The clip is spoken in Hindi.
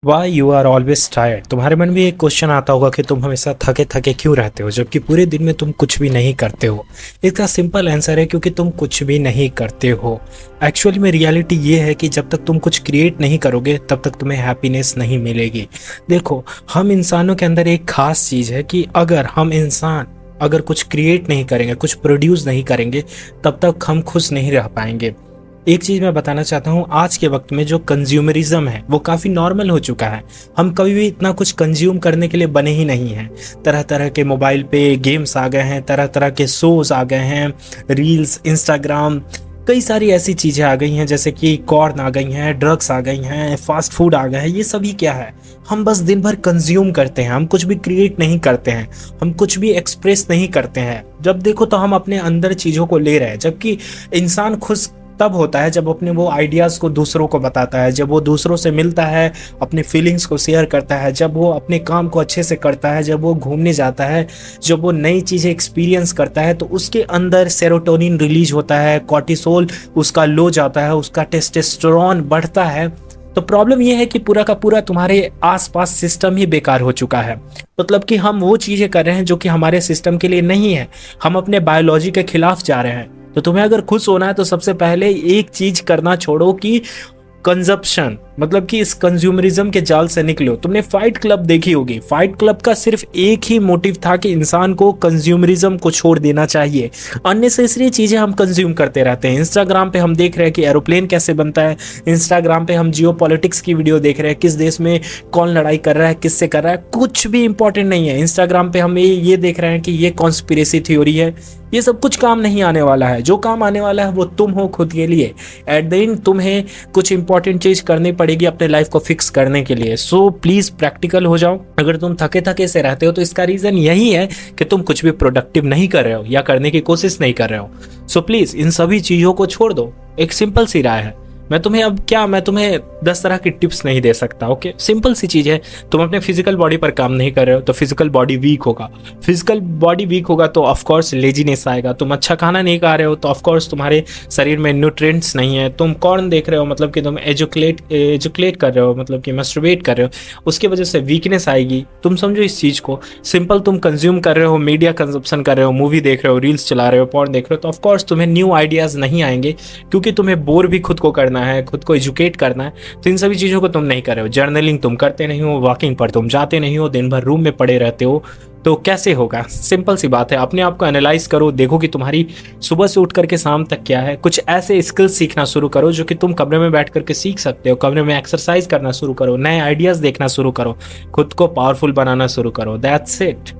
Y you are always tired. तुम्हारे मन में एक क्वेश्चन आता होगा कि तुम हमेशा थके थके क्यों रहते हो जबकि पूरे दिन में तुम कुछ भी नहीं करते हो। इसका सिंपल आंसर है क्योंकि तुम कुछ भी नहीं करते हो। एक्चुअली में रियलिटी ये है कि जब तक तुम कुछ क्रिएट नहीं करोगे तब तक तुम्हें हैप्पीनेस नहीं मिलेगी। देखो, हम इंसानों के अंदर एक खास चीज़ है कि अगर कुछ क्रिएट नहीं करेंगे, कुछ प्रोड्यूस नहीं करेंगे, तब तक हम खुश नहीं रह पाएंगे। एक चीज मैं बताना चाहता हूँ, आज के वक्त में जो कंज्यूमरिज्म है वो काफी नॉर्मल हो चुका है। हम कभी भी इतना कुछ कंज्यूम करने के लिए बने ही नहीं हैं। तरह तरह के मोबाइल पे गेम्स आ गए हैं, तरह तरह के शोज आ गए हैं, रील्स, इंस्टाग्राम, कई सारी ऐसी चीजें आ गई हैं जैसे कि कॉर्न आ गई हैं, ड्रग्स आ गई हैं, फास्ट फूड आ गए हैं। ये सभी क्या है? हम बस दिन भर कंज्यूम करते हैं, हम कुछ भी क्रिएट नहीं करते हैं, हम कुछ भी एक्सप्रेस नहीं करते हैं। जब देखो तो हम अपने अंदर चीजों को ले रहे हैं, जबकि इंसान खुश तब होता है जब अपने वो आइडियाज़ को दूसरों को बताता है, जब वो दूसरों से मिलता है, अपने फीलिंग्स को शेयर करता है, जब वो अपने काम को अच्छे से करता है, जब वो घूमने जाता है, जब वो नई चीज़ें एक्सपीरियंस करता है, तो उसके अंदर सेरोटोनिन रिलीज होता है, कॉर्टिसोल उसका लो जाता है, उसका टेस्टोस्टेरोन बढ़ता है। तो प्रॉब्लम यह है कि पूरा का पूरा तुम्हारे आसपास सिस्टम ही बेकार हो चुका है। मतलब कि हम वो चीज़ें कर रहे हैं जो कि हमारे सिस्टम के लिए नहीं है, हम अपने बायोलॉजी के खिलाफ जा रहे हैं। तो तुम्हें अगर खुश होना है तो सबसे पहले एक चीज करना छोड़ो कि कंजप्शन, मतलब कि इस कंज्यूमरिज्म के जाल से निकलो। तुमने फाइट क्लब देखी होगी। फाइट क्लब का सिर्फ एक ही मोटिव था कि इंसान को कंज्यूमरिज्म को छोड़ देना चाहिए। अननेसेसरी चीजें हम कंज्यूम करते रहते हैं। इंस्टाग्राम पे हम देख रहे हैं कि एरोप्लेन कैसे बनता है, इंस्टाग्राम पे हम जियो पॉलिटिक्स की वीडियो देख रहे हैं, किस देश में कौन लड़ाई कर रहा है, किससे कर रहा है, कुछ भी इंपॉर्टेंट नहीं है। इंस्टाग्राम पे हम ये देख रहे हैं कि ये कॉन्स्पिरेसी थ्योरी है। ये सब कुछ काम नहीं आने वाला है। जो काम आने वाला है वो तुम हो खुद के लिए। एट द एंड तुम्हें कुछ इंपॉर्टेंट चीज करनी पड़ेगी अपने लाइफ को फिक्स करने के लिए। सो प्लीज प्रैक्टिकल हो जाओ। अगर तुम थके थके से रहते हो तो इसका रीजन यही है कि तुम कुछ भी प्रोडक्टिव नहीं कर रहे हो या करने की कोशिश नहीं कर रहे हो। सो प्लीज इन सभी चीजों को छोड़ दो। एक सिंपल सी राय है। मैं तुम्हें 10 तरह की टिप्स नहीं दे सकता। ओके, सिंपल सी चीज है। तुम अपने फिजिकल बॉडी पर काम नहीं कर रहे हो तो फिजिकल बॉडी वीक होगा। फिजिकल बॉडी वीक होगा तो ऑफकोर्स लेजीनेस आएगा। तुम अच्छा खाना नहीं खा रहे हो तो ऑफकोर्स तुम्हारे शरीर में न्यूट्रिएंट्स नहीं है। तुम कॉर्न देख रहे हो मतलब कि तुम एजुकेट कर रहे हो, मतलब कि मस्टरबेट कर रहे हो, उसकी वजह से वीकनेस आएगी। तुम समझो इस चीज को। सिंपल तुम कंज्यूम कर रहे हो, मीडिया कंजप्शन कर रहे हो, मूवी देख रहे हो, रील्स चला रहे हो, पॉर्न देख रहे हो, तो ऑफकोर्स तुम्हें न्यू आइडियाज नहीं आएंगे क्योंकि तुम्हें बोर भी खुद को करना है, खुद को एजुकेट करना है। तो इन सभी चीजों को तुम नहीं कर रहे हो। जर्नलिंग तुम करते नहीं हो, वॉकिंग पर तुम जाते नहीं हो, दिन भर रूम में पड़े रहते हो, तो कैसे होगा? सिंपल सी बात है। अपने आप को एनालाइज करो, देखो कि तुम्हारी सुबह से उठ करके शाम तक क्या है। कुछ ऐसे स्किल्स सीखना शुरू करो जो कि तुम कमरे में बैठ करके सीख सकते हो। कमरे में एक्सरसाइज करना शुरू करो, नए आइडियाज देखना शुरू करो, खुद को पावरफुल बनाना शुरू करो। That's it.